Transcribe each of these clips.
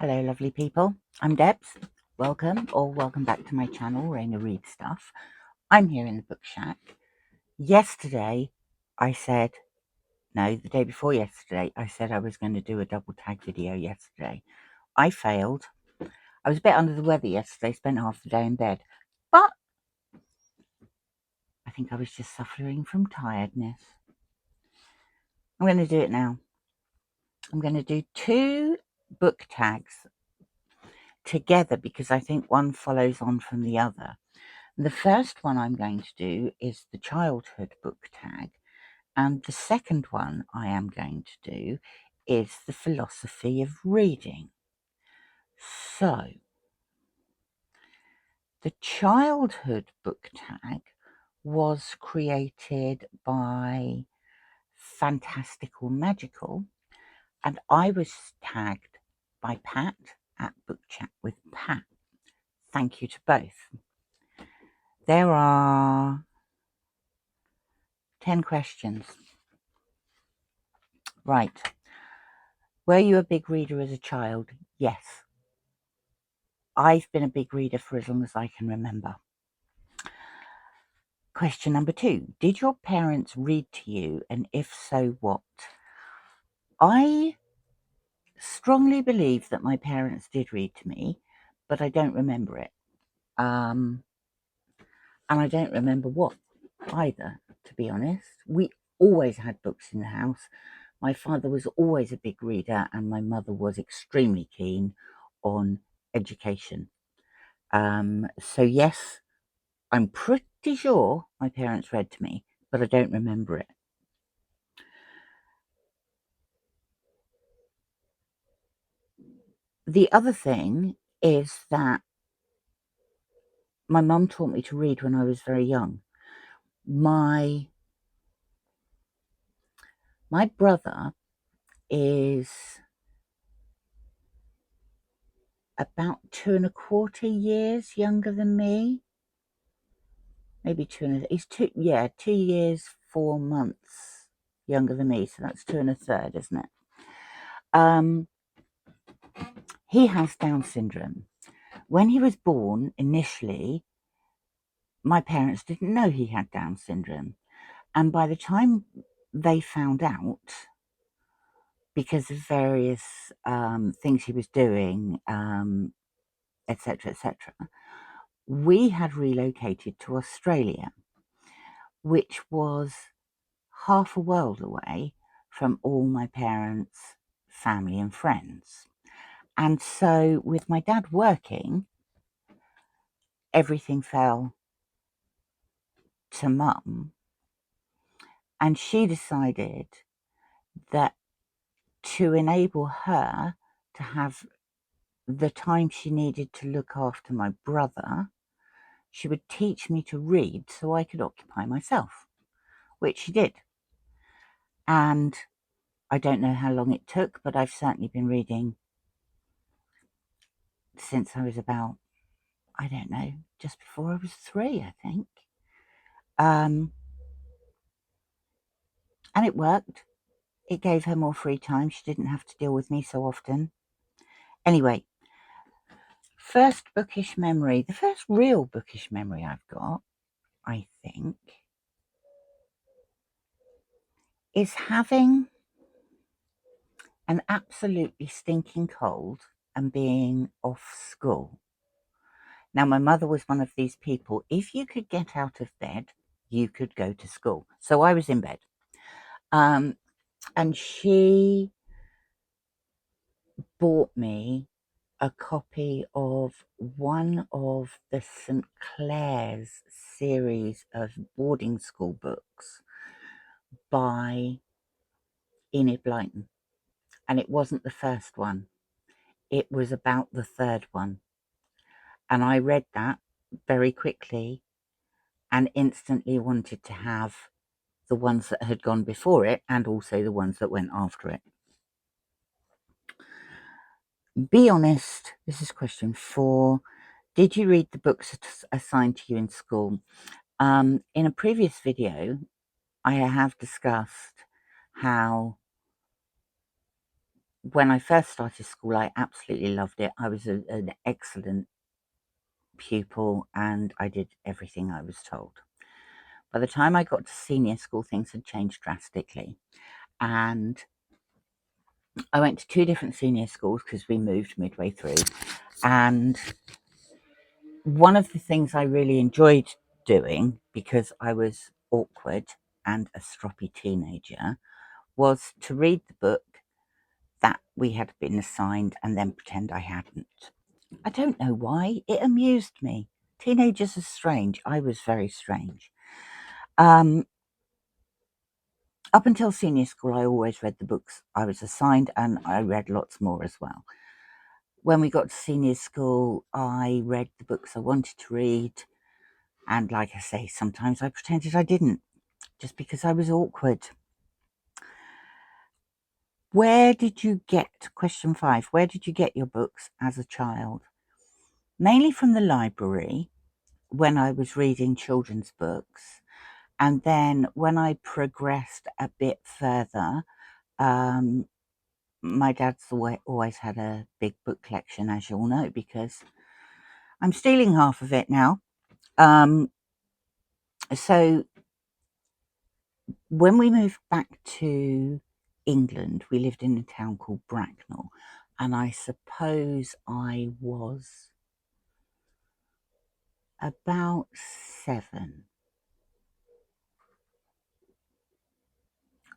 Hello lovely people, I'm Debs. Welcome back to my channel, Raina Read Stuff. I'm here in the book shack. Yesterday I said, no, the day before yesterday, I said I was going to do a double tag video yesterday. I failed. I was a bit under the weather yesterday, spent half the day in bed, but I think I was just suffering from tiredness. I'm going to do it now. I'm going to do 2 book tags together because I think one follows on from the other. The first one I'm going to do is the childhood book tag, and the second one I am going to do is the philosophy of reading. So, the childhood book tag was created by Fantastical Magical, and I was tagged by Pat at Book Chat with Pat. Thank you to both. There are 10 questions. Right. Were you a big reader as a child? Yes. I've been a big reader for as long as I can remember. Question number 2. Did your parents read to you, and if so, what? I strongly believe that my parents did read to me, but I don't remember it. And I don't remember what either, to be honest. We always had books in the house. My father was always a big reader, and my mother was extremely keen on education. So yes, I'm pretty sure my parents read to me, but I don't remember it. The other thing is that my mum taught me to read when I was very young. My brother is about 2.25 years younger than me. Maybe 2 years, 4 months younger than me. So that's 2 1/3, isn't it? He has Down syndrome. When he was born, initially, my parents didn't know he had Down syndrome. And by the time they found out, because of various things he was doing, etc., etc., we had relocated to Australia, which was half a world away from all my parents' family and friends. And so with my dad working, everything fell to mum, and she decided that to enable her to have the time she needed to look after my brother, she would teach me to read so I could occupy myself, which she did. And I don't know how long it took, but I've certainly been reading since I was about, I don't know, just before I was 3, I think. And it worked. It gave her more free time. She didn't have to deal with me so often. Anyway, first bookish memory, the first real bookish memory I've got, I think, is having an absolutely stinking cold and being off school. Now, my mother was one of these people, if you could get out of bed, you could go to school. So I was in bed. And she bought me a copy of one of the St. Clair's series of boarding school books by Enid Blyton. And it wasn't the first one. It was about the third one. And I read that very quickly and instantly wanted to have the ones that had gone before it and also the ones that went after it. Be honest, this is question 4. Did you read the books assigned to you in school? In a previous video, I have discussed how when I first started school, I absolutely loved it. I was an excellent pupil and I did everything I was told. By the time I got to senior school, things had changed drastically. And I went to 2 different senior schools because we moved midway through. And one of the things I really enjoyed doing, because I was awkward and a stroppy teenager, was to read the book that we had been assigned and then pretend I hadn't. I don't know why. It amused me. Teenagers are strange. I was very strange. Up until senior school, I always read the books I was assigned, and I read lots more as well. When we got to senior school, I read the books I wanted to read, and like I say, sometimes I pretended I didn't, just because I was awkward. Where did you get, question 5, where did you get your books as a child? Mainly from the library, when I was reading children's books. And then when I progressed a bit further, my dad's always had a big book collection, as you'll know, because I'm stealing half of it now. So when we moved back to England, we lived in a town called Bracknell, and I suppose I was about 7,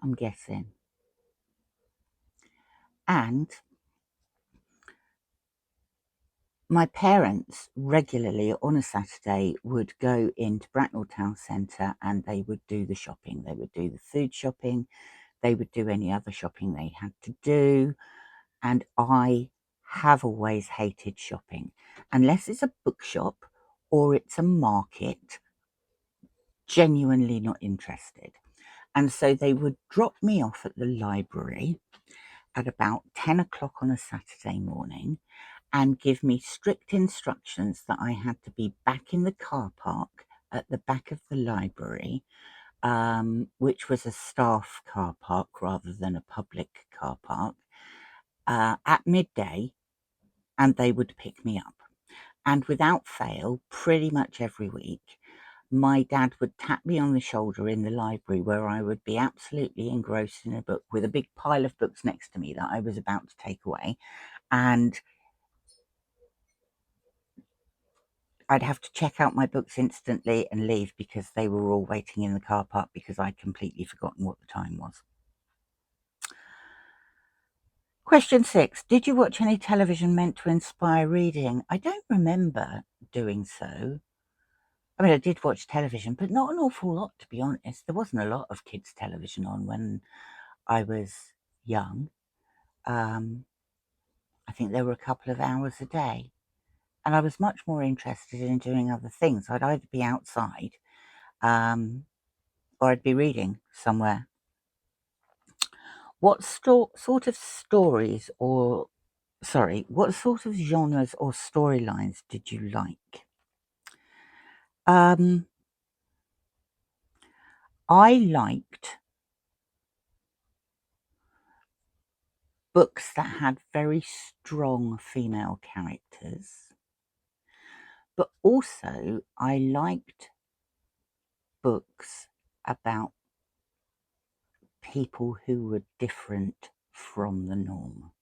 I'm guessing. And my parents regularly on a Saturday would go into Bracknell Town Centre and they would do the shopping. They would do the food shopping, they would do any other shopping they had to do. And I have always hated shopping, unless it's a bookshop or it's a market. Genuinely not interested. And so they would drop me off at the library at about 10 o'clock on a Saturday morning and give me strict instructions that I had to be back in the car park at the back of the library, which was a staff car park rather than a public car park, at midday, and they would pick me up. And without fail, pretty much every week, my dad would tap me on the shoulder in the library where I would be absolutely engrossed in a book with a big pile of books next to me that I was about to take away. And I'd have to check out my books instantly and leave because they were all waiting in the car park because I'd completely forgotten what the time was. Question 6. Did you watch any television meant to inspire reading? I don't remember doing so. I mean, I did watch television, but not an awful lot, to be honest. There wasn't a lot of kids' television on when I was young. I think there were a couple of hours a day. And I was much more interested in doing other things. I'd either be outside or I'd be reading somewhere. What sort of stories or, what sort of genres or storylines did you like? I liked books that had very strong female characters, but also I liked books about people who were different from the norm.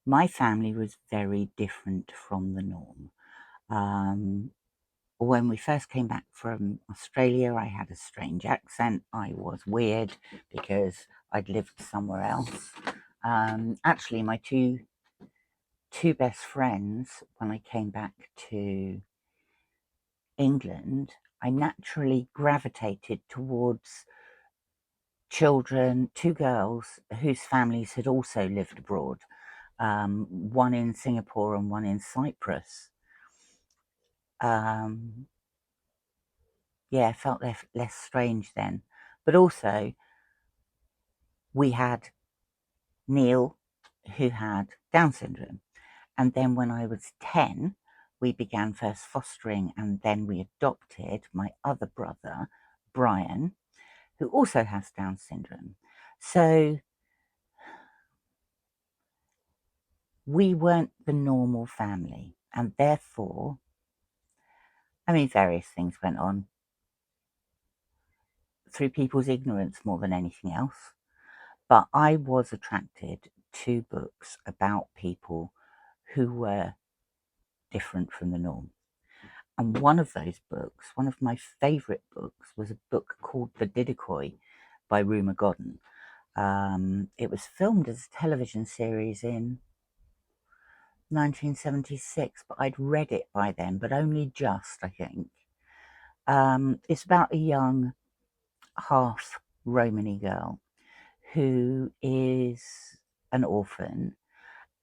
My family was very different from the norm. When we first came back from Australia, I had a strange accent. I was weird because I'd lived somewhere else. Actually, my two best friends, when I came back to England, I naturally gravitated towards children, 2 girls whose families had also lived abroad, one in Singapore and one in Cyprus. Yeah, I felt less strange then. But also, we had Neil, who had Down syndrome. And then when I was 10, we began first fostering and then we adopted my other brother, Brian, who also has Down syndrome. So we weren't the normal family, and therefore, I mean, various things went on through people's ignorance more than anything else. But I was attracted to books about people who were different from the norm. And one of those books, one of my favourite books, was a book called The Didikoi by Ruma Godden. It was filmed as a television series in 1976, but I'd read it by then, but only just, I think. It's about a young half Romany girl who is an orphan,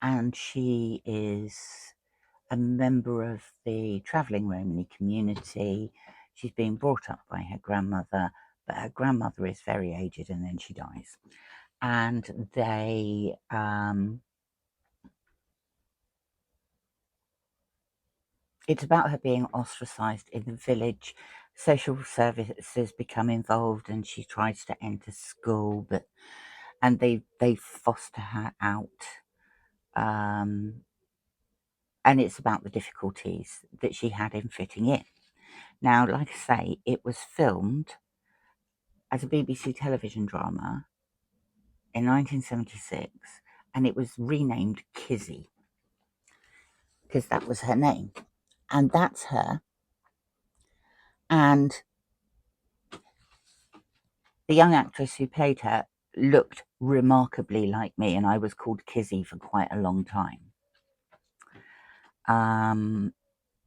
and she is a member of the travelling Romany community. She's been brought up by her grandmother, but her grandmother is very aged and then she dies. And it's about her being ostracized in the village. Social services become involved and she tries to enter school, and they foster her out. And it's about the difficulties that she had in fitting in. Now, like I say, it was filmed as a BBC television drama in 1976, and it was renamed Kizzy because that was her name, and that's her. And the young actress who played her looked remarkably like me, and I was called Kizzy for quite a long time.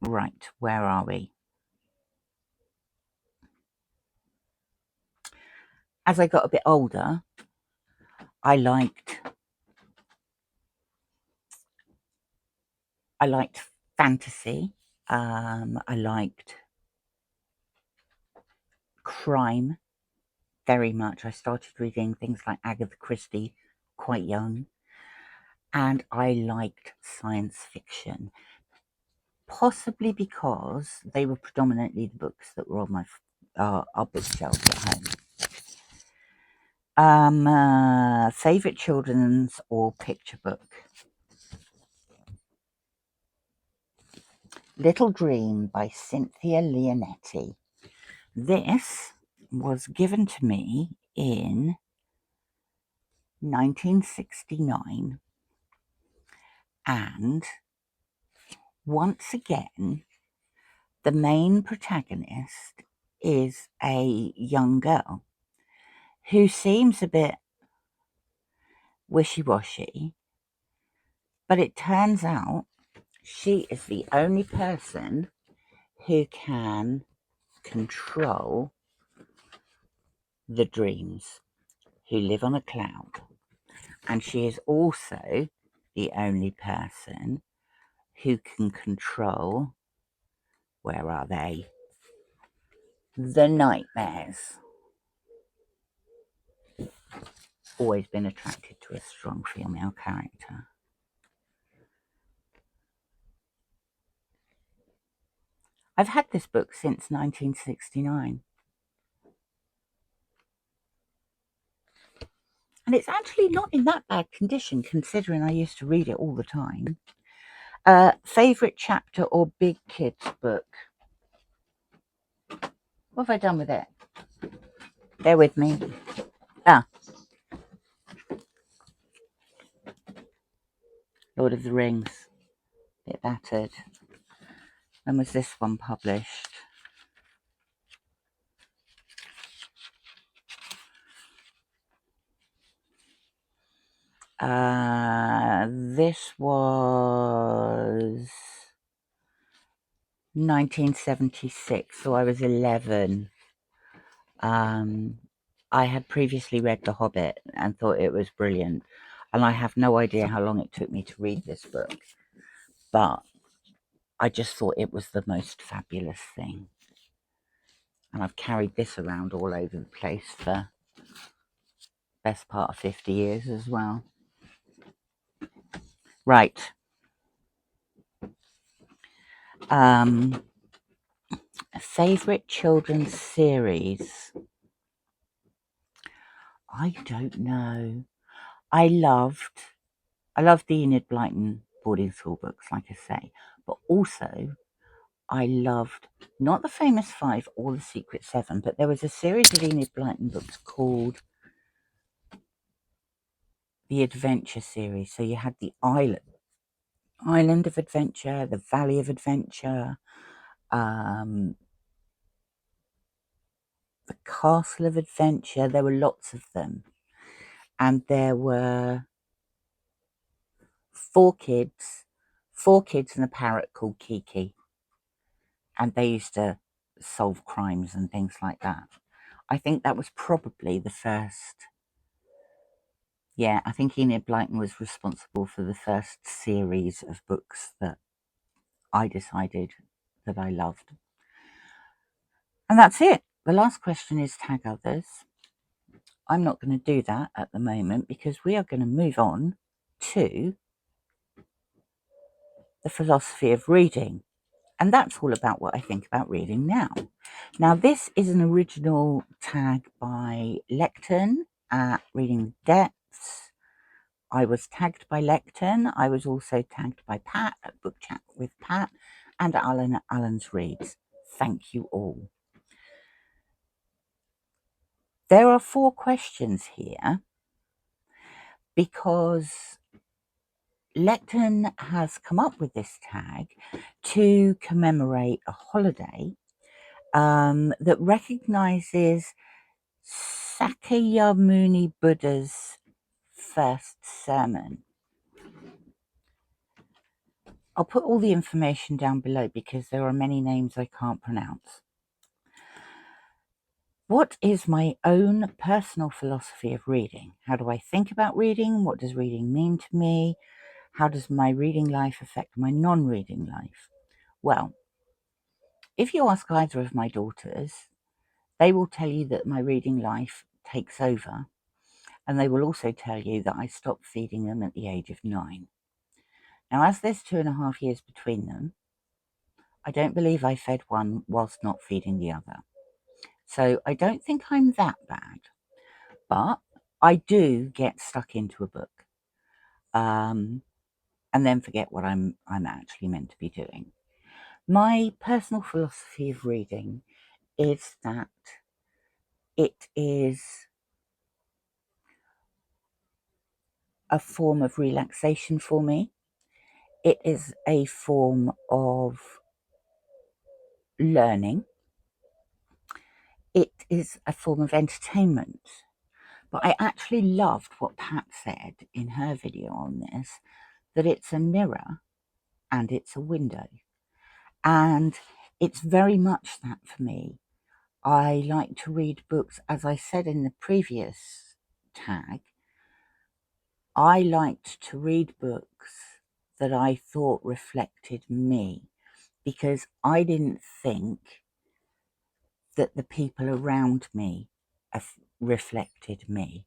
Right, where are we? As I got a bit older, I liked fantasy. I liked crime very much. I started reading things like Agatha Christie quite young, and I liked science fiction, possibly because they were predominantly the books that were on my our bookshelves at home. Favorite children's or picture book? Little Dream by Cynthia Leonetti. This was given to me in 1969, and once again, the main protagonist is a young girl who seems a bit wishy-washy, but it turns out she is the only person who can control the dreams, who live on a cloud. And she is also the only person who can control, where are they? The nightmares. Always been attracted to a strong female character. I've had this book since 1969. And it's actually not in that bad condition, considering I used to read it all the time. Favourite chapter or big kids book? What have I done with it? Bear with me. Lord of the Rings. Bit battered. When was this one published? This was 1976, so I was 11. I had previously read The Hobbit and thought it was brilliant, and I have no idea how long it took me to read this book, but I just thought it was the most fabulous thing. And I've carried this around all over the place for the best part of 50 years as well. Right. Favorite children's series? I don't know. I loved I love the Enid Blyton boarding school books, like I say, but also I loved not the Famous Five or the Secret Seven, but there was a series of Enid Blyton books called the Adventure series. So you had the Island of Adventure, the Valley of Adventure, the Castle of Adventure. There were lots of them, and there were four kids and a parrot called Kiki, and they used to solve crimes and things like that. I think that was probably the first. Yeah, I think Enid Blyton was responsible for the first series of books that I decided that I loved. And that's it. The last question is tag others. I'm not going to do that at the moment because we are going to move on to the philosophy of reading. And that's all about what I think about reading now. Now, this is an original tag by Lekden at Reading Depths. I was tagged by Lekden. I was also tagged by Pat at Book Chat with Pat and Alan at Alan's Reads. Thank you all. There are 4 questions here because Lekden has come up with this tag to commemorate a holiday that recognizes Sakyamuni Buddha's first sermon. I'll put all the information down below because there are many names I can't pronounce. What is my own personal philosophy of reading? How do I think about reading? What does reading mean to me? How does my reading life affect my non-reading life? Well, if you ask either of my daughters, they will tell you that my reading life takes over, and they will also tell you that I stopped feeding them at the age of 9. Now, as there's 2.5 years between them, I don't believe I fed one whilst not feeding the other. So I don't think I'm that bad, but I do get stuck into a book and then forget what I'm actually meant to be doing. My personal philosophy of reading is that it is a form of relaxation for me. It is a form of learning. It is a form of entertainment. But I actually loved what Pat said in her video on this, that it's a mirror and it's a window. And it's very much that for me. I like to read books, as I said in the previous tag, I liked to read books that I thought reflected me, because I didn't think that the people around me reflected me.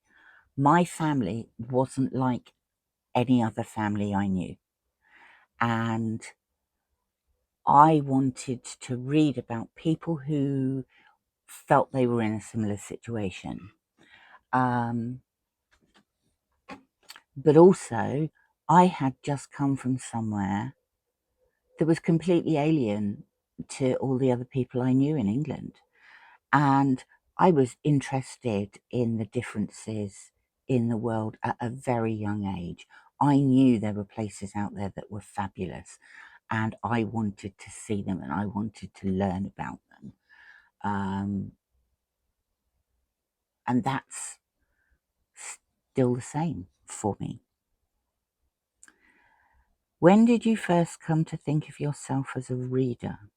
My family wasn't like any other family I knew. And I wanted to read about people who felt they were in a similar situation. But also, I had just come from somewhere that was completely alien to all the other people I knew in England. And I was interested in the differences in the world at a very young age. I knew there were places out there that were fabulous, and I wanted to see them and I wanted to learn about them. And that's still the same for me. When did you first come to think of yourself as a reader?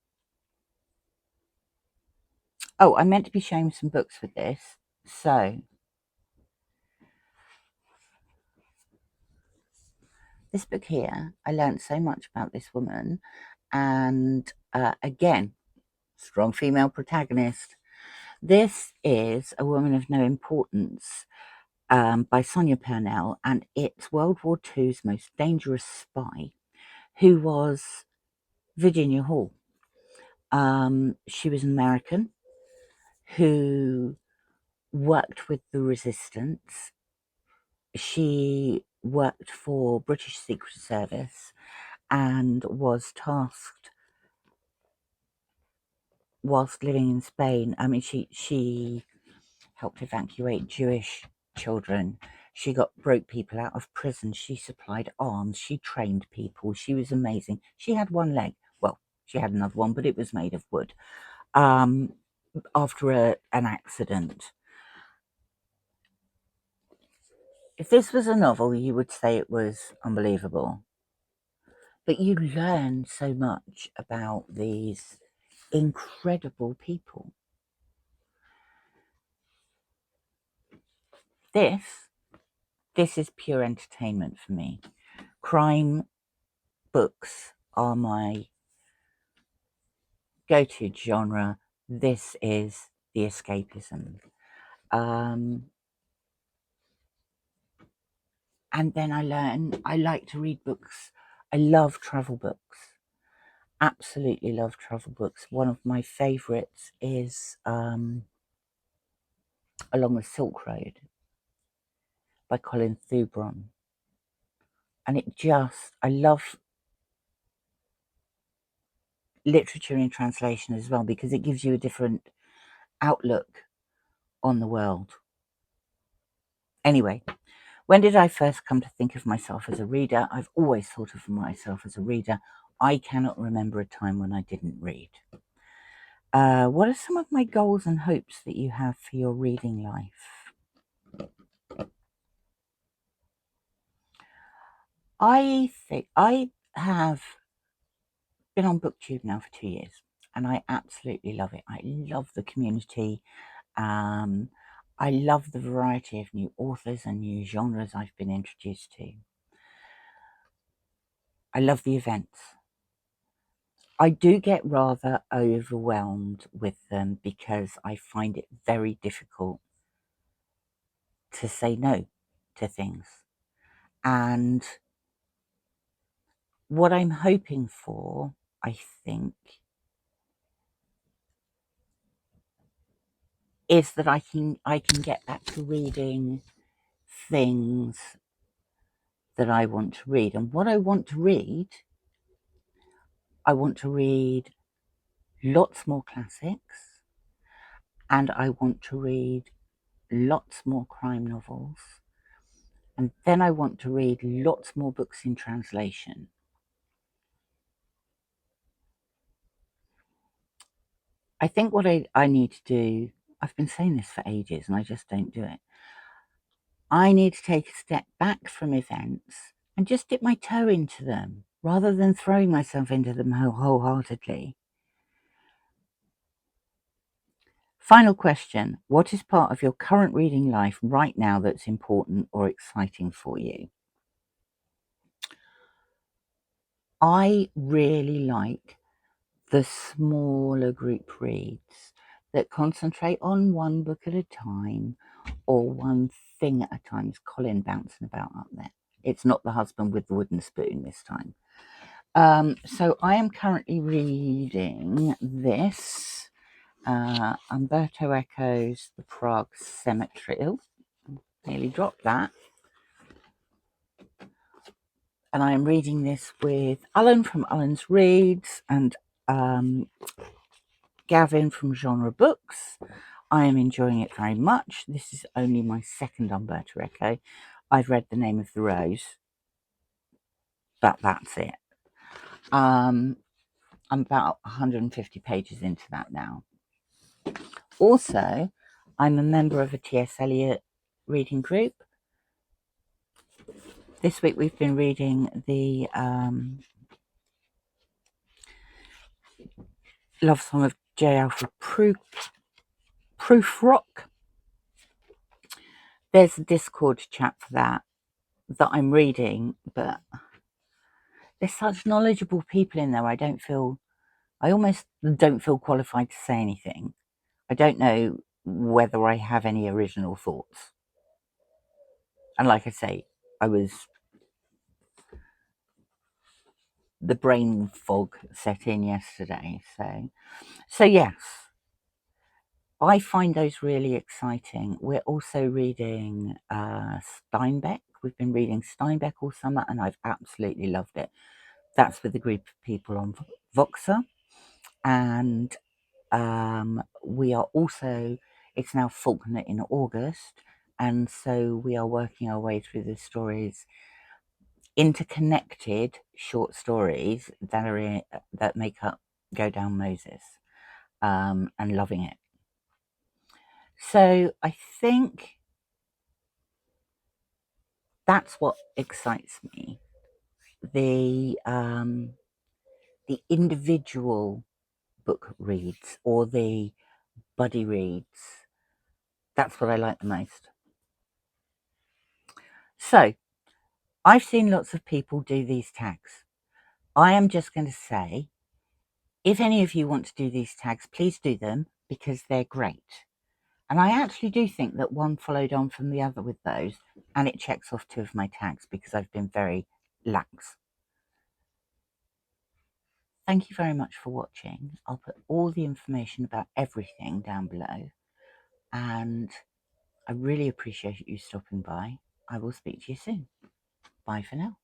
Oh, I meant to be showing some books with this. So, this book here, I learned so much about this woman. And again, strong female protagonist. This is A Woman of No Importance by Sonia Purnell, and it's World War II's most dangerous spy, who was Virginia Hall. She was an American who worked with the resistance she worked for British Secret Service and was tasked whilst living in Spain. I mean, she helped evacuate Jewish children. She broke people out of prison. She supplied arms. She trained people. She was amazing. She had one leg. Well, she had another one, but it was made of wood. After an accident. If this was a novel, you would say it was unbelievable. But you learn so much about these incredible people. This is pure entertainment for me. Crime books are my go-to genre. This is the escapism. And then I like to read books. I love travel books. Absolutely love travel books. One of my favourites is Along the Silk Road by Colin Thubron. And I love literature in translation as well, because it gives you a different outlook on the world. Anyway, when did I first come to think of myself as a reader? I've always thought of myself as a reader. I cannot remember a time when I didn't read. What are some of my goals and hopes that you have for your reading life? I think I have been on BookTube now for 2 years, and I absolutely love it. I love the community. I love the variety of new authors and new genres I've been introduced to. I love the events. I do get rather overwhelmed with them because I find it very difficult to say no to things. And what I'm hoping for, I think, is that I can get back to reading things that I want to read. And what I want to read lots more classics, and I want to read lots more crime novels, and then I want to read lots more books in translation. I think what I need to do, I've been saying this for ages and I just don't do it. I need to take a step back from events and just dip my toe into them rather than throwing myself into them wholeheartedly. Final question. What is part of your current reading life right now that's important or exciting for you? I really like the smaller group reads that concentrate on one book at a time or one thing at a time. Is Colin bouncing about up there? It's not the husband with the wooden spoon this time. So I am currently reading this, Umberto Eco's The Prague Cemetery. Oh, nearly dropped that. And I am reading this with Alan from Alan's Reads and Gavin from Genre Books. I am enjoying it very much. This is only my second Umberto Eco. I've read The Name of the Rose, but that's it. I'm about 150 pages into that now. Also, I'm a member of a T.S. Eliot reading group. This week we've been reading the Love Song of J. Alfred Prufrock. There's a Discord chat for that I'm reading, but there's such knowledgeable people in there. I almost don't feel qualified to say anything. I don't know whether I have any original thoughts. And like I say, the brain fog set in yesterday. So yes, I find those really exciting. We're also reading Steinbeck. We've been reading Steinbeck all summer, and I've absolutely loved it. That's with a group of people on Voxer, and we are also, it's now Faulkner in August, and so we are working our way through the stories, interconnected short stories that are that make up Go Down Moses, and loving it. So I think that's what excites me. The individual book reads or the buddy reads. That's what I like the most. So I've seen lots of people do these tags. I am just going to say, if any of you want to do these tags, please do them because they're great. And I actually do think that one followed on from the other with those, and it checks off 2 of my tags because I've been very lax. Thank you very much for watching. I'll put all the information about everything down below, and I really appreciate you stopping by. I will speak to you soon. Bye for now.